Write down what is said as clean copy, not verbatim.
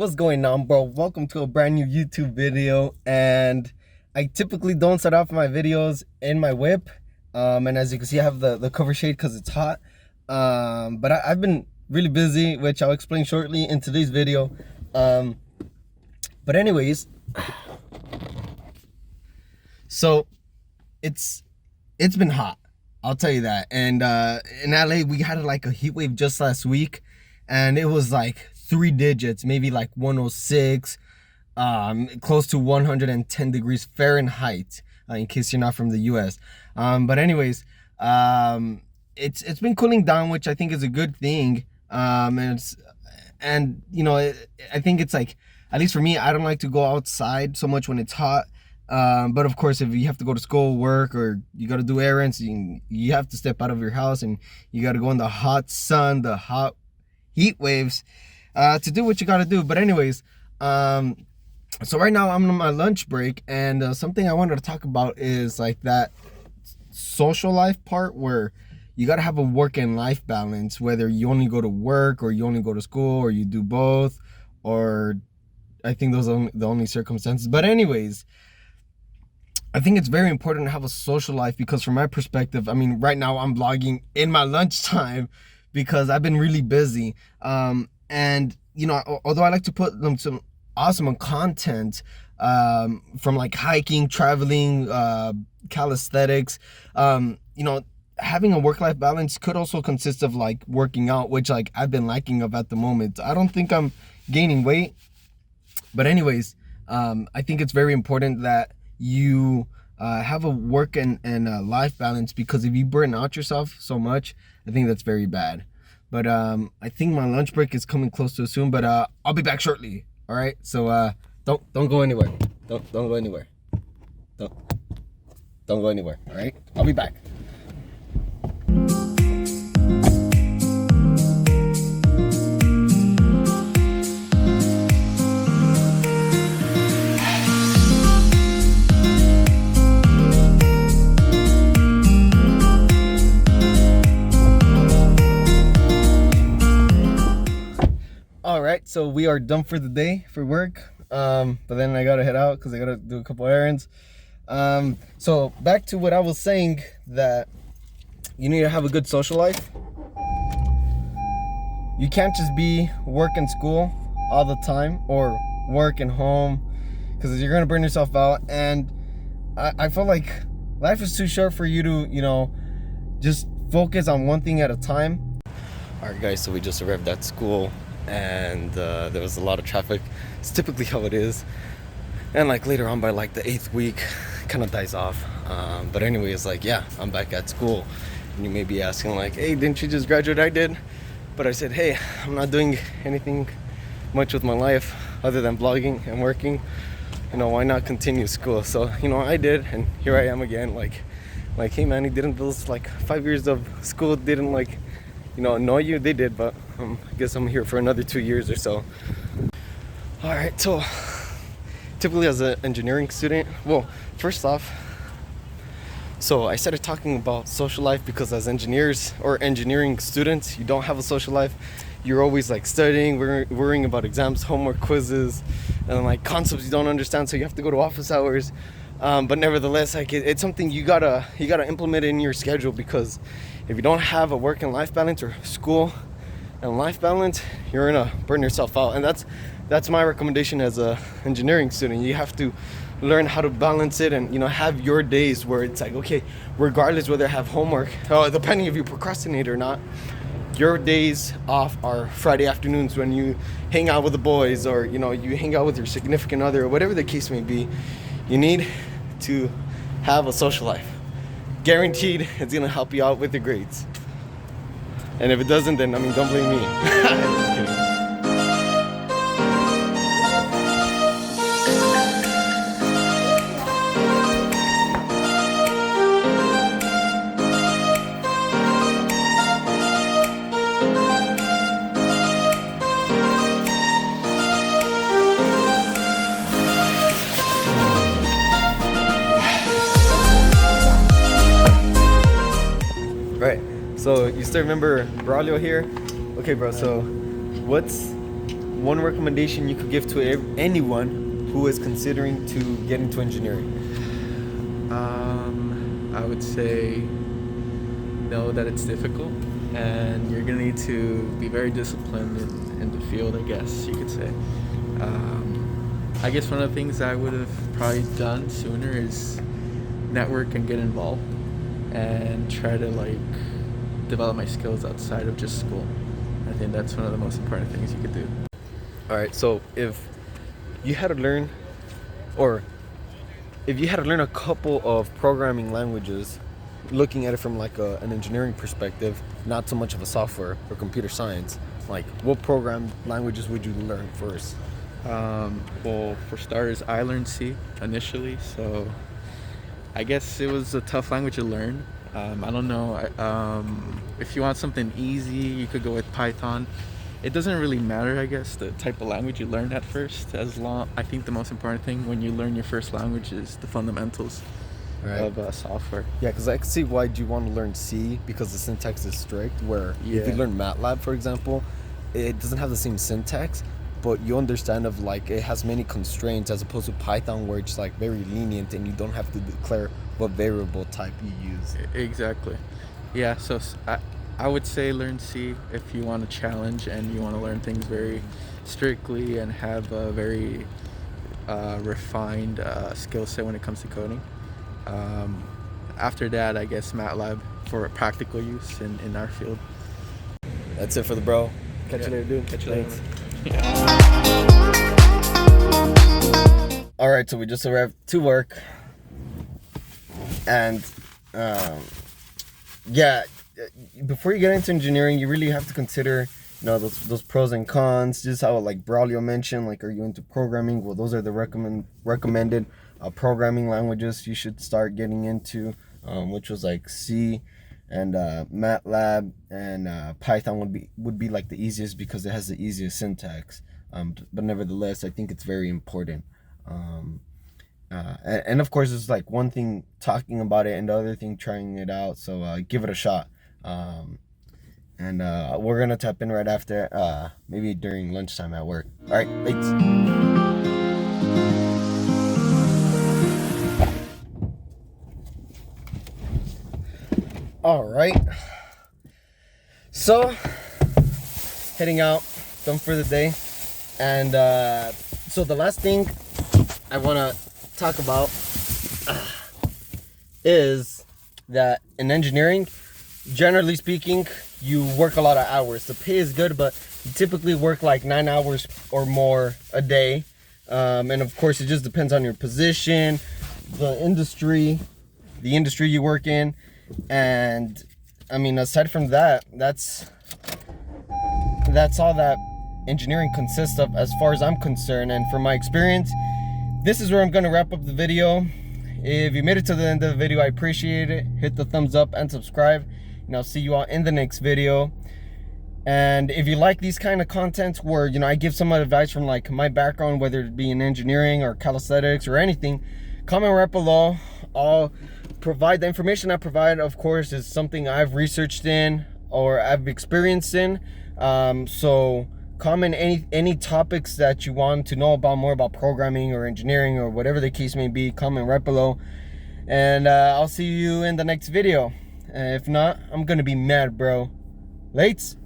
What's going on, bro? Welcome to a brand new YouTube video. And I typically don't start off my videos in my whip, and as you can see, I have the cover shade because it's hot. But I've been really busy, which I'll explain shortly in today's video. But anyways, so it's been hot, I'll tell you that. And in LA we had like a heat wave just last week, and it was like 3 digits, maybe like 106, close to 110 degrees Fahrenheit, in case you're not from the US. But anyways, it's been cooling down, which I think is a good thing. And you know, I think it's like, at least for me, I don't like to go outside so much when it's hot. But of course, if you have to go to school, work, or you got to do errands, you have to step out of your house and you got to go in the hot sun, the hot heat waves, to do what you got to do. But anyways, so right now I'm on my lunch break, and something I wanted to talk about is like that social life part where you got to have a work and life balance, whether you only go to work or you only go to school or you do both, or I think those are the only circumstances. But anyways, I think it's very important to have a social life, because from my perspective, I mean, right now I'm vlogging in my lunchtime because I've been really busy. And you know, although I like to put them some awesome content, from like hiking, traveling, calisthenics, you know, having a work-life balance could also consist of like working out, which like I've been lacking of at the moment. I don't think I'm gaining weight, but anyways, I think it's very important that you have a work and life balance, because if you burn out yourself so much, I think that's very bad. But I think my lunch break is coming close to soon, but I'll be back shortly. All right, so don't go anywhere. Don't go anywhere. Don't go anywhere. All right, I'll be back. All right, so we are done for the day for work, but then I gotta head out because I gotta do a couple errands. So back to what I was saying, that you need to have a good social life. You can't just be work and school all the time, or work and home, because you're gonna burn yourself out. And I feel like life is too short for you to, you know, just focus on one thing at a time. All right, guys, so we just arrived at school, and there was a lot of traffic. It's typically how it is, and like later on by like the 8th week kind of dies off. But anyways, like, yeah, I'm back at school, and you may be asking like, hey, didn't you just graduate? I did, but I said, hey, I'm not doing anything much with my life other than vlogging and working. You know, why not continue school? So, you know, I did, and here I am again. Like hey man, didn't those like 5 years of school didn't like, you know, annoy you? They did, but I guess I'm here for another 2 years or so. All right, so typically as an engineering student, well, first off, so I started talking about social life because as engineers or engineering students, you don't have a social life. You're always like studying, worrying about exams, homework, quizzes, and like concepts you don't understand, so you have to go to office hours. But nevertheless, like it's something you gotta implement in your schedule, because if you don't have a work and life balance, or school and life balance, you're gonna burn yourself out. And that's my recommendation as a engineering student. You have to learn how to balance it, and you know, have your days where it's like, okay, regardless whether I have homework, depending if you procrastinate or not, your days off are Friday afternoons when you hang out with the boys, or you know, you hang out with your significant other, or whatever the case may be. You need to have a social life. Guaranteed, it's gonna help you out with your grades. And if it doesn't, then I mean, don't blame me. Just kidding. Right, so you still remember Braulio here? Okay, bro, so what's one recommendation you could give to anyone who is considering to get into engineering? I would say know that it's difficult, and you're gonna need to be very disciplined in the field, I guess you could say. I guess one of the things I would have probably done sooner is network and get involved and try to like develop my skills outside of just school. I think that's one of the most important things you could do. All right, so if you had to learn, or if you had to learn a couple of programming languages, looking at it from like an engineering perspective, not so much of a software or computer science, like what program languages would you learn first? Well, for starters, I learned C initially, so I guess it was a tough language to learn. I don't know. If you want something easy, you could go with Python. It doesn't really matter, I guess, the type of language you learn at first. I think the most important thing when you learn your first language is the fundamentals of software. Yeah, because I can see why do you want to learn C, because the syntax is strict, where if you learn MATLAB, for example, it doesn't have the same syntax, but you understand of like it has many constraints, as opposed to Python where it's like very lenient and you don't have to declare what variable type you use. Exactly. Yeah, so I would say learn C if you want a challenge and you want to learn things very strictly and have a very refined skill set when it comes to coding. After that, I guess MATLAB for practical use in our field. That's it for the bro. Catch you later, dude. Catch you later. All right, so we just arrived to work, and before you get into engineering, you really have to consider, those pros and cons. Just how like Braulio mentioned, like, are you into programming? Well, those are the recommended programming languages you should start getting into, which was like C and MATLAB, and Python would be like the easiest because it has the easiest syntax. But nevertheless, I think it's very important. And of course, it's like one thing talking about it and the other thing trying it out. So give it a shot. And we're gonna tap in right after, maybe during lunchtime at work. All right, thanks. All right, so heading out, done for the day. And so the last thing I want to talk about is that in engineering, generally speaking, you work a lot of hours. The pay is good, but you typically work like 9 hours or more a day. And of course, it just depends on your position, the industry you work in. And I mean, aside from that, that's all that engineering consists of as far as I'm concerned. And from my experience, this is where I'm going to wrap up the video. If you made it to the end of the video, I appreciate it. Hit the thumbs up and subscribe, and I'll see you all in the next video. And if you like these kind of contents where, I give some advice from like my background, whether it be in engineering or calisthenics or anything, comment right below. I'll provide the information I provide, of course, is something I've researched in or I've experienced in. So comment any topics that you want to know about, more about programming or engineering or whatever the case may be. Comment right below, and I'll see you in the next video. If not, I'm gonna be mad, bro. Lates.